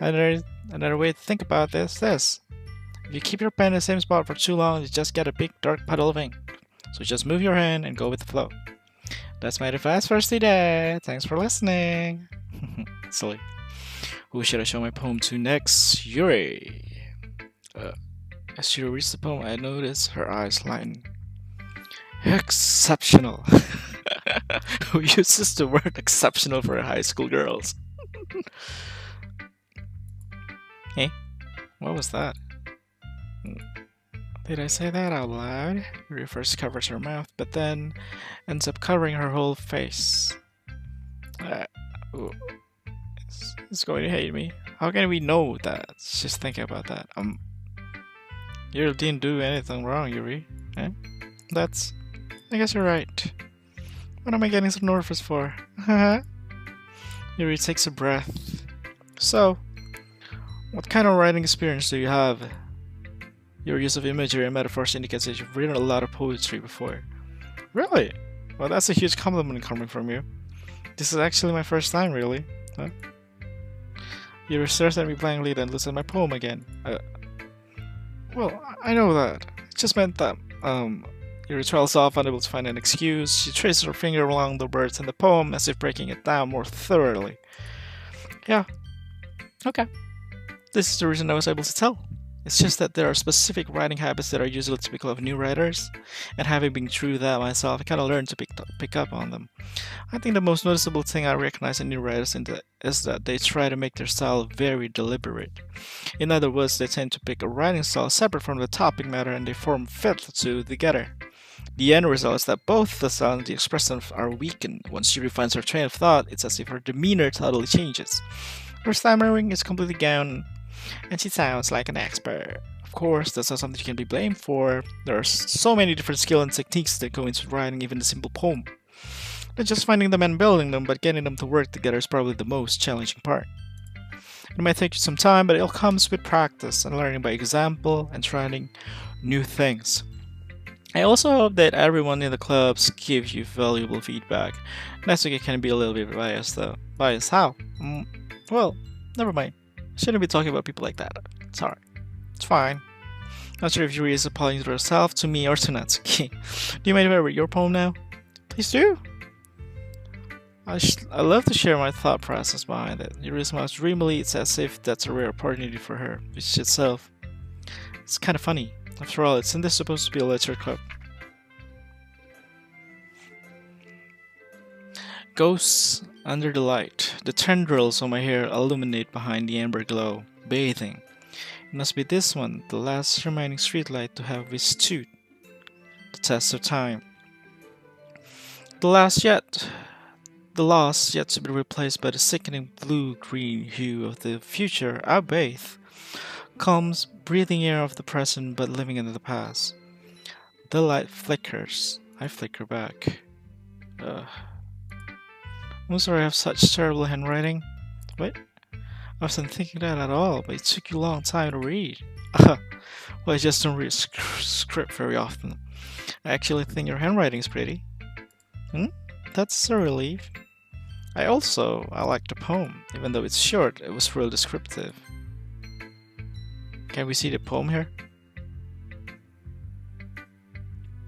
Another way to think about this is this. If you keep your pen in the same spot for too long, you just get a big dark puddle of ink. So just move your hand and go with the flow. That's my advice for today. Thanks for listening. Silly. Who should I show my poem to next? Yuri. As she reads the poem, I notice her eyes lighten. Exceptional. Who uses the word exceptional for high school girls? Hey, what was that? Did I say that out loud? Yuri first covers her mouth, but then ends up covering her whole face. It's going to hate me. How can we know that? Just thinking about that. You didn't do anything wrong, Yuri. Eh? I guess you're right. What am I getting so nervous for? Yuri takes a breath. So, what kind of writing experience do you have? Your use of imagery and metaphors indicates that you've written a lot of poetry before. Really? Well, that's a huge compliment coming from you. This is actually my first time, really. Huh? Yuri stares at me blankly, then looks at my poem again. Well, I know that. It just meant that, Yuri trails off, unable to find an excuse. She traces her finger along the words in the poem, as if breaking it down more thoroughly. Yeah. Okay. This is the reason I was able to tell. It's just that there are specific writing habits that are usually typical of new writers, and having been through that myself, I kind of learned to pick up on them. I think the most noticeable thing I recognize in new writers is that they try to make their style very deliberate. In other words, they tend to pick a writing style separate from the topic matter and they form fit the two together. The end result is that both the style and the expression are weakened. Once she refines her train of thought, it's as if her demeanor totally changes. Her stammering is completely gone, and she sounds like an expert. Of course, that's not something you can be blamed for. There are so many different skills and techniques that go into writing even a simple poem. Not just finding them and building them, but getting them to work together is probably the most challenging part. It might take you some time, but it all comes with practice and learning by example and trying new things. I also hope that everyone in the clubs gives you valuable feedback. Natsuki can be a little bit biased though. Biased how? Well, never mind. Shouldn't be talking about people like that. It's alright. It's fine. Not sure if Yuri is apologizing to herself, to me, or to Natsuki. Do you mind if I read your poem now? Please do. I love to share my thought process behind it. Yuri smiles dreamily. It's as if that's a rare opportunity for her, which itself. It's kind of funny. After all, isn't this supposed to be a literature club? Ghosts under the light. The tendrils on my hair illuminate behind the amber glow. Bathing. It must be this one, the last remaining streetlight to have withstood the test of time. The loss yet to be replaced by the sickening blue-green hue of the future. I bathe. Comes breathing air of the present but living in the past. The light flickers. I flicker back. I'm sorry I have such terrible handwriting. What? I wasn't thinking that at all, but it took you a long time to read. Well, I just don't read script very often. I actually think your handwriting is pretty. That's a relief. I like the poem. Even though it's short, it was real descriptive. Can we see the poem here?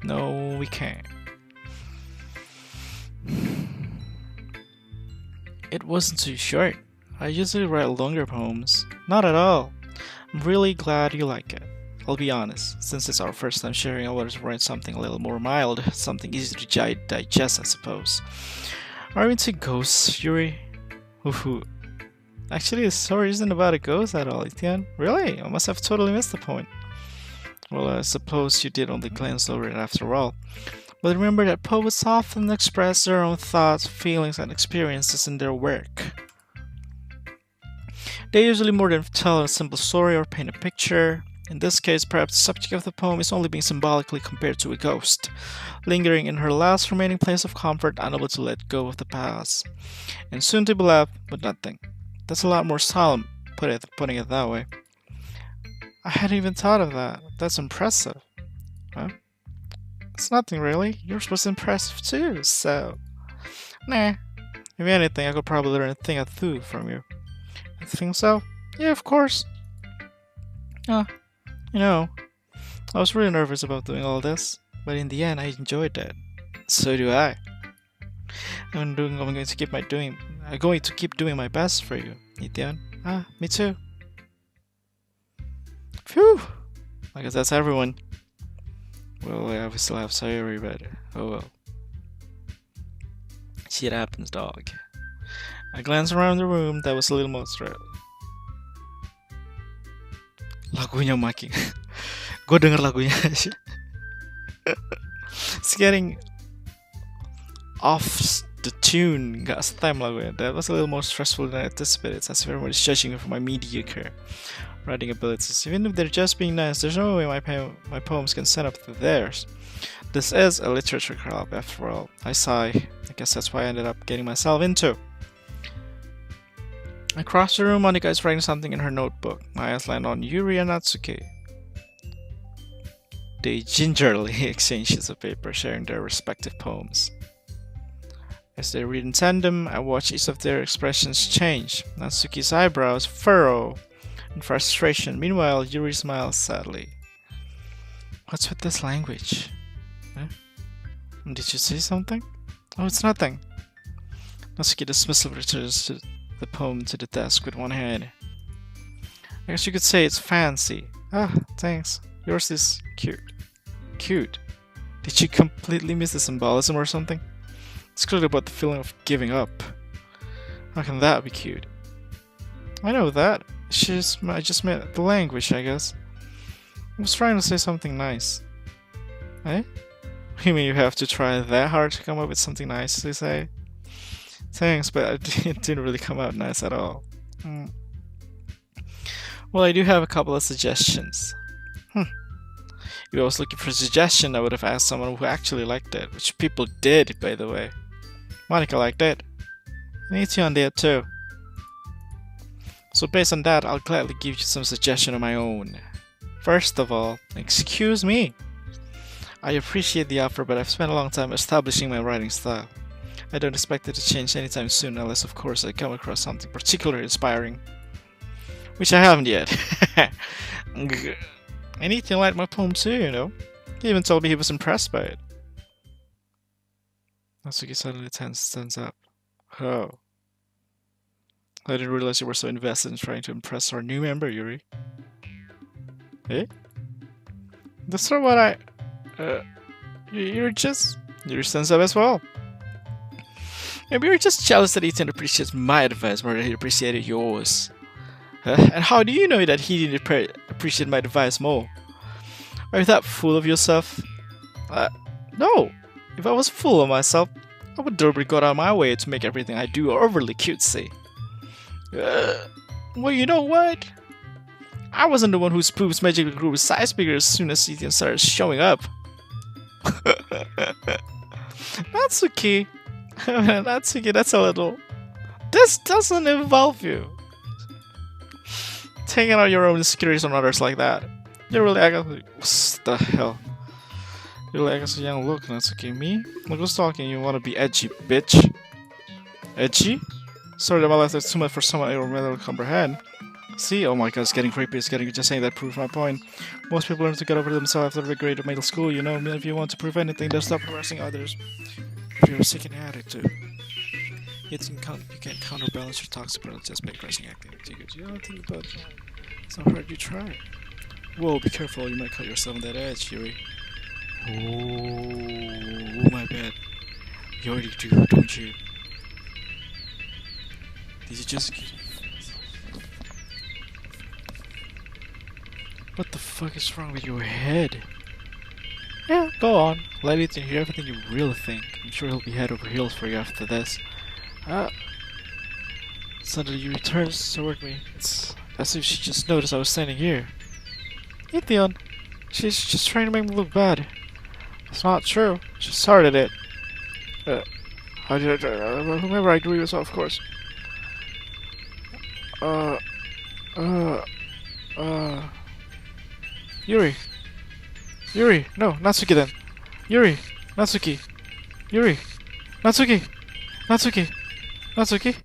No, we can't. It wasn't too short. I usually write longer poems. Not at all. I'm really glad you like it. I'll be honest, since it's our first time sharing, I wanted to write something a little more mild, something easy to digest, I suppose. Are you into ghosts, Yuri? Woohoo. Actually, the story isn't about a ghost at all, Etienne. Really? I must have totally missed the point. Well, I suppose you did only glance over it after all. But remember that poets often express their own thoughts, feelings, and experiences in their work. They usually more than tell a simple story or paint a picture. In this case, perhaps the subject of the poem is only being symbolically compared to a ghost, lingering in her last remaining place of comfort, unable to let go of the past. And soon to be left with nothing. That's a lot more solemn, putting it that way. I hadn't even thought of that. That's impressive. Huh? It's nothing really. Yours was impressive too, so... Nah. If anything, I could probably learn a thing or two from you. You think so? Yeah, of course. You know, I was really nervous about doing all this, but in the end, I enjoyed it. So do I. I'm going to keep doing my best for you, Etienne. Me too. Phew! I guess that's everyone. Well, I obviously still have Sayori, but oh well. Shit happens, dog. I glanced around the room that was a little more thrilled. Lagunya makin. Gue denger lagunya. It's getting off the tune, gak stem lagunya. That was a little more stressful than I anticipated, as if everyone is judging me for my mediocre writing abilities. Even if they're just being nice, there's no way my poems can stand up to theirs. This is a literature club, after all. I sigh. I guess that's why I ended up getting myself into. Across the room, Monika is writing something in her notebook. My eyes land on Yuri and Natsuki. They gingerly exchange sheets of paper, sharing their respective poems. As they read in tandem, I watch each of their expressions change. Natsuki's eyebrows furrow in frustration. Meanwhile, Yuri smiles sadly. What's with this language? Huh? Did you say something? Oh, it's nothing. Natsuki dismissively returns the poem to the desk with one hand. I guess you could say it's fancy. Thanks. Yours is cute. Cute? Did you completely miss the symbolism or something? It's clearly about the feeling of giving up. How can that be cute? I know that. I just meant the language, I guess. I was trying to say something nice. Eh? You mean you have to try that hard to come up with something nice to say? Thanks, but it didn't really come out nice at all. Well, I do have a couple of suggestions. If I was looking for a suggestion, I would have asked someone who actually liked it, which people did, by the way. Monica liked it. And Ethan did too. So based on that, I'll gladly give you some suggestion of my own. First of all, excuse me. I appreciate the offer, but I've spent a long time establishing my writing style. I don't expect it to change anytime soon, unless of course I come across something particularly inspiring. Which I haven't yet. And Ethan liked my poem too, you know. He even told me he was impressed by it. Natsuki suddenly stands up. Oh. I didn't realize you were so invested in trying to impress our new member, Yuri. Eh? That's not what I... You're stands up as well. Maybe you're just jealous that Ethan appreciates my advice more than he appreciated yours. And how do you know that he didn't appreciate my advice more? Are you that full of yourself? No. If I was full of myself, I would deliberately go out of my way to make everything I do overly cutesy. Well, you know what? I wasn't the one whose boobs magically grew a size bigger as soon as Ethan started showing up. Natsuki. Natsuki, that's a little... This doesn't involve you. Taking out your own insecurities on others like that. You're really acting... What the hell? You're really acting so young. Look, Natsuki. Me? Look who's talking. You want to be edgy, bitch. Edgy? Sorry that my life is too much for someone I will comprehend. See? Oh my god, it's getting creepy. It's getting... Just saying that proves my point. Most people learn to get over themselves after they graduate middle school, you know? I mean, if you want to prove anything, then stop harassing others. If you're sick in attitude. You can't counterbalance your toxic relative just by aggressive acting. You don't think about it. It's not hard, you try. Whoa, be careful, you might cut yourself on that edge, Yuri. Oh, my bad. You already do, don't you? Did you just... What the fuck is wrong with your head? Yeah, go on. Let Ethan hear everything you really think. I'm sure he'll be head over heels for you after this. Suddenly you returns toward me. It's as if she just noticed I was standing here. Ethan, she's just trying to make me look bad. It's not true. She started it. Whomever I agree with, of course. Yuri. Yuri, no, Natsuki then. Yuri, Natsuki. Yuri, Natsuki. Natsuki. Natsuki.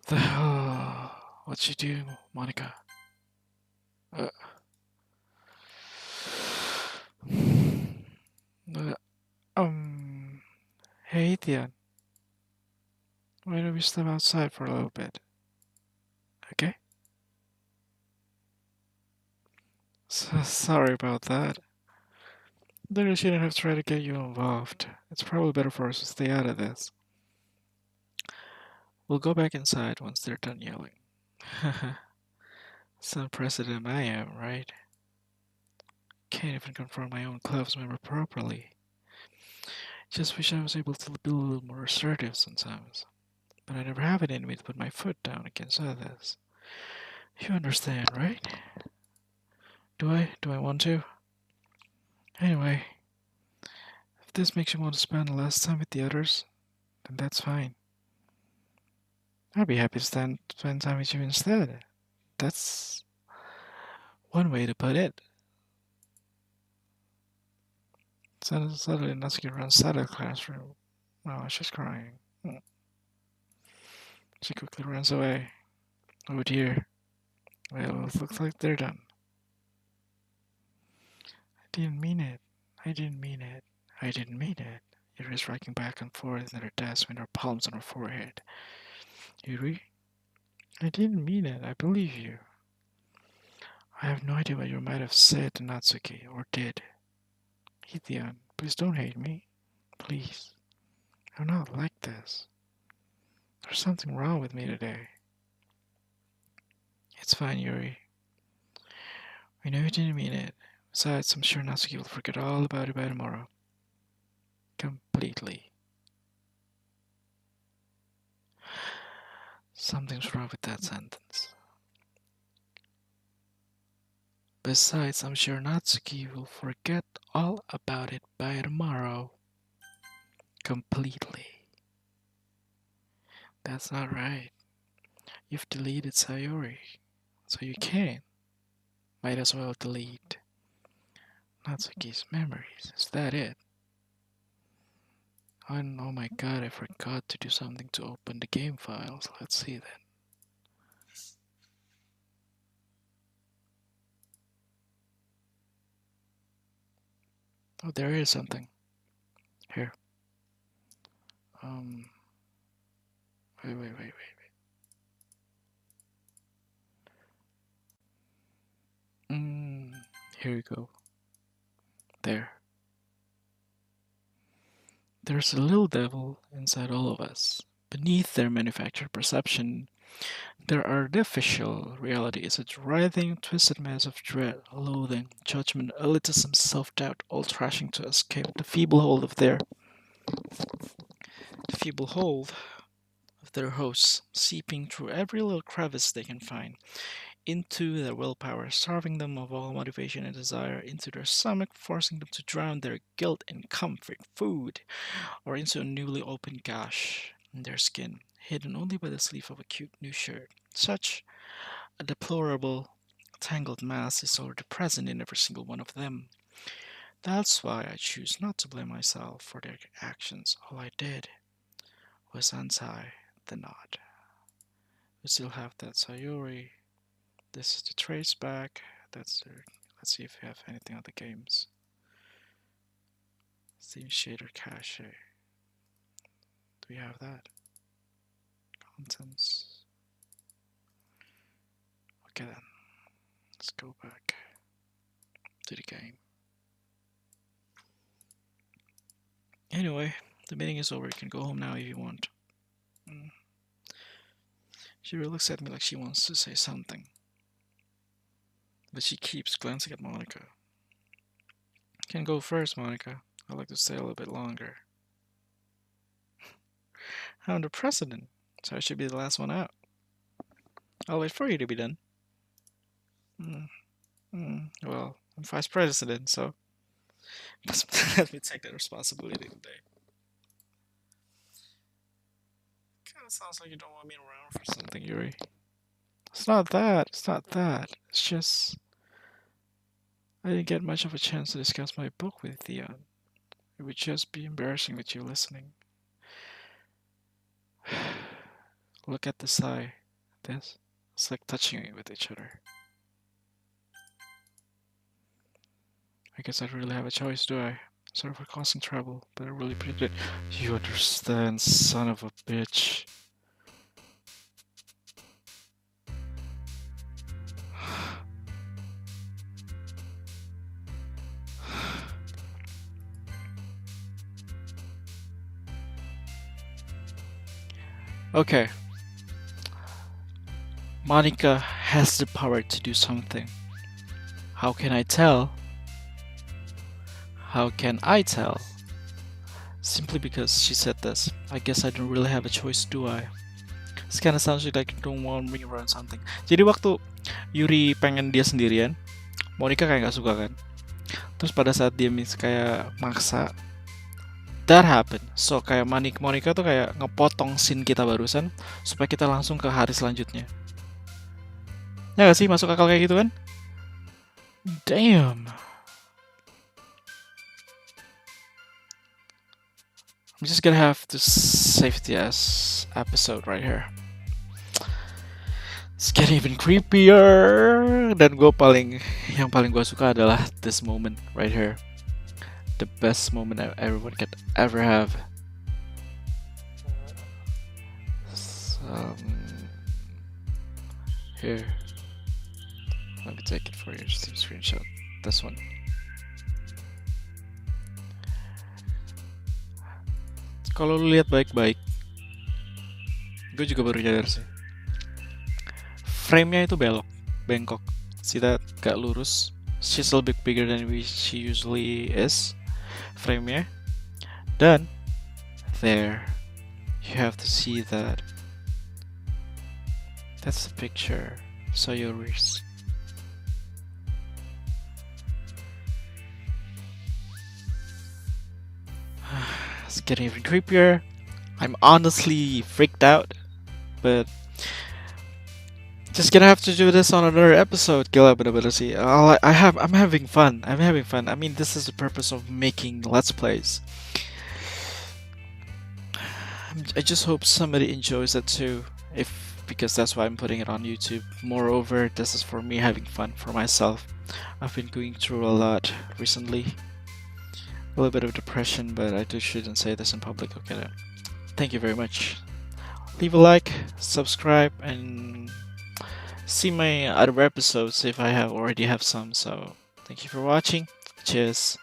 The hell? What's she doing, Monica? Hey, Ethan. Why don't we step outside for a little bit? Okay? Sorry about that. Then she didn't have to try to get you involved. It's probably better for us to stay out of this. We'll go back inside once they're done yelling. Haha. Some president I am, right? Can't even confront my own club's member properly. Just wish I was able to be a little more assertive sometimes. But I never have it in me to put my foot down against others. You understand, right? Do I want to? Anyway, if this makes you want to spend less time with the others, then that's fine. I'd be happy to spend time with you instead. That's one way to put it. Suddenly, Natsuki runs out of the classroom. Oh, she's crying. She quickly runs away. Oh dear. Well, it looks like they're done. I didn't mean it. I didn't mean it. I didn't mean it. Yuri's rocking back and forth in her desk with her palms on her forehead. Yuri? I didn't mean it. I believe you. I have no idea what you might have said to Natsuki, or did. Ethan, please don't hate me. Please. I'm not like this. There's something wrong with me today. It's fine, Yuri. We know you didn't mean it. Besides, I'm sure Natsuki will forget all about it by tomorrow. Completely. Something's wrong with that sentence. Besides, I'm sure Natsuki will forget all about it by tomorrow. Completely. That's not right. You've deleted Sayori, so you can't. Might as well delete Natsuki's memories. Is that it? Oh my god, I forgot to do something to open the game files. Let's see then. Oh, there is something. Here. Um. Wait. Here we go. There. There's a little devil inside all of us. Beneath their manufactured perception, their artificial reality is a writhing, twisted mess of dread, loathing, judgment, elitism, self-doubt, all trashing to escape the feeble hold of their hosts, seeping through every little crevice they can find, into their willpower, starving them of all motivation and desire, into their stomach, forcing them to drown their guilt in comfort food, or into a newly opened gash in their skin, hidden only by the sleeve of a cute new shirt. Such a deplorable, tangled mass is already present in every single one of them. That's why I choose not to blame myself for their actions. All I did was untie the knot. We still have that Sayori. This is the trace back. Let's see if we have anything on the games. Theme shader cache. Do we have that? Contents. Okay then. Let's go back to the game. Anyway, the meeting is over. You can go home now if you want. She really looks at me like she wants to say something. But she keeps glancing at Monica. You can go first, Monica. I'd like to stay a little bit longer. I'm the president, so I should be the last one out. I'll wait for you to be done. Well, I'm vice president, so let me take that responsibility today. Kinda sounds like you don't want me around for something, Yuri. It's not that. It's just I didn't get much of a chance to discuss my book with Theon. It would just be embarrassing with you listening. Look at the sigh. This. It's like touching it with each other. I guess I don't really have a choice, do I? Sorry for causing trouble, but I really appreciate it. You understand, son of a bitch. Okay. Monica has the power to do something. How can I tell? How can I tell? Simply because she said this. I guess I don't really have a choice, do I? This kinda sounds like you don't want me around something. Jadi waktu Yuri pengen dia sendirian, Monica kayak gak suka kan. Terus pada saat dia kayak maksa, that happened. So kayak Monica tuh kayak ngepotong scene kita barusan supaya kita langsung ke hari selanjutnya. Ya gak sih, masuk akal kayak gitu kan? Damn. I'm just gonna have to save this episode right here. It's getting even creepier. Dan yang paling gue suka adalah this moment right here. The best moment everyone could ever have. Here. Let me take it for your Steam screenshot. This one. Kalau lu lihat baik-baik, gue juga baru nyadar sih. Frame-nya itu bengkok. See that? Gak lurus. She's a little bit bigger than she usually is. Frame-nya. Dan there, you have to see that. That's the picture. SAYORI's. It's getting even creepier. I'm honestly freaked out, but just gonna have to do this on another episode. Gila bener-bener sih. I'm having fun. I'm having fun. I mean, this is the purpose of making Let's Plays. I just hope somebody enjoys it too. Because that's why I'm putting it on YouTube. Moreover, this is for me having fun for myself. I've been going through a lot recently. A little bit of depression, but I shouldn't say this in public. Okay, then. Thank you very much. Leave a like, subscribe, and see my other episodes if I already have some. So thank you for watching. Cheers.